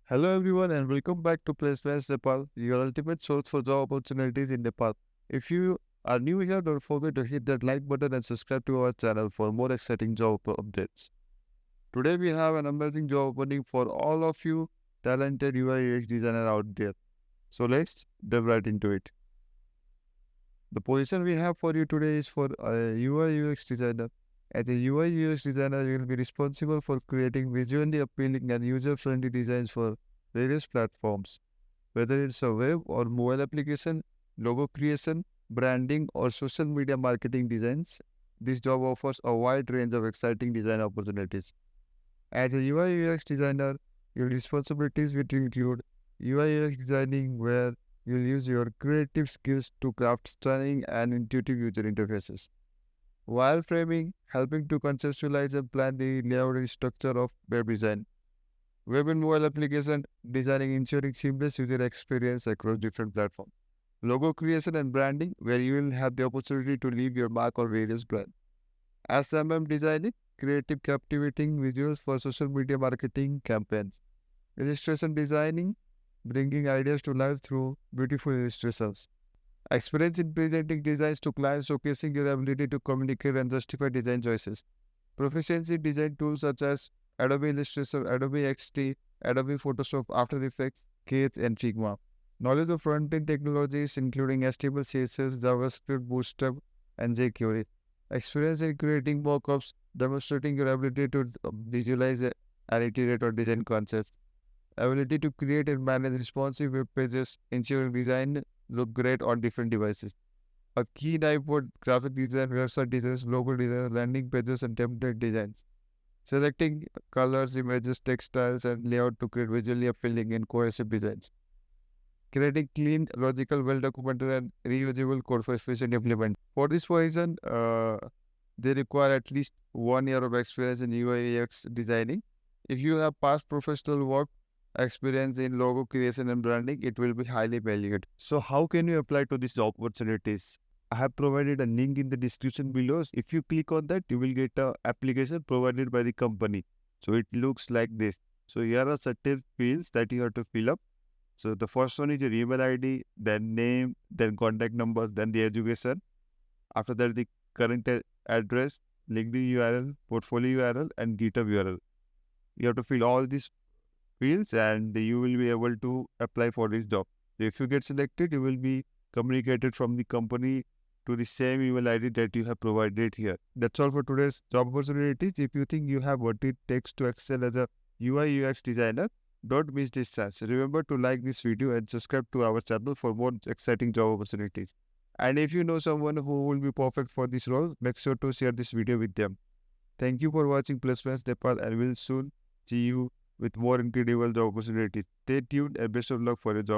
Hello everyone and welcome back to Placements Nepal, your ultimate source for job opportunities in Nepal. If you are new here, don't forget to hit that like button and subscribe to our channel for more exciting job updates. Today we have an amazing job opening for all of you talented UI UX designer out there. So let's dive right into it. The position we have for you today is for a UI UX designer. As a UI UX designer, you will be responsible for creating visually appealing and user-friendly designs for various platforms. Whether it's a web or mobile application, logo creation, branding, or social media marketing designs, this job offers a wide range of exciting design opportunities. As a UI UX designer, your responsibilities will include UI UX designing, where you'll use your creative skills to craft stunning and intuitive user interfaces. Wireframing, helping to conceptualize and plan the layout and structure of web design. Web and mobile application designing, ensuring seamless user experience across different platforms. Logo creation and branding, where you will have the opportunity to leave your mark on various brands. SMM designing, creative captivating visuals for social media marketing campaigns. Illustration designing, bringing ideas to life through beautiful illustrations. Experience in presenting designs to clients, showcasing your ability to communicate and justify design choices. Proficiency in design tools such as Adobe Illustrator, Adobe XD, Adobe Photoshop, After Effects, Sketch, and Figma. Knowledge of front-end technologies including HTML, CSS, JavaScript, Bootstrap, and jQuery. Experience in creating mockups, demonstrating your ability to visualize and iterate on design concepts. Ability to create and manage responsive web pages, ensuring design look great on different devices. A key type for graphic design, website designs, logo designs, landing pages, and template designs. Selecting colors, images, textiles, and layout to create visually appealing and cohesive designs. Creating clean, logical, well-documented, and reusable code for efficient implement. For this position, they require at least 1 year of experience in UI UX designing. If you have past professional work experience in logo creation and branding, it will be highly valued. So how can you apply to these job opportunities? I have provided a link in the description below. If you click on that, you will get a application provided by the company. So it looks like this. So here are certain fields that you have to fill up. So the first one is your email ID, then name, then contact number, then the education. After that, the current address, LinkedIn URL, portfolio URL, and GitHub URL. You have to fill all these fields and you will be able to apply for this job. If you get selected, you will be communicated from the company to the same email ID that you have provided here. That's all for today's job opportunities. If you think you have what it takes to excel as a UI UX designer, don't miss this chance. Remember to like this video and subscribe to our channel for more exciting job opportunities. And if you know someone who will be perfect for this role, make sure to share this video with them. Thank you for watching Placements Nepal, and we'll soon see you with more incredible job opportunities. Stay tuned and best of luck for your job.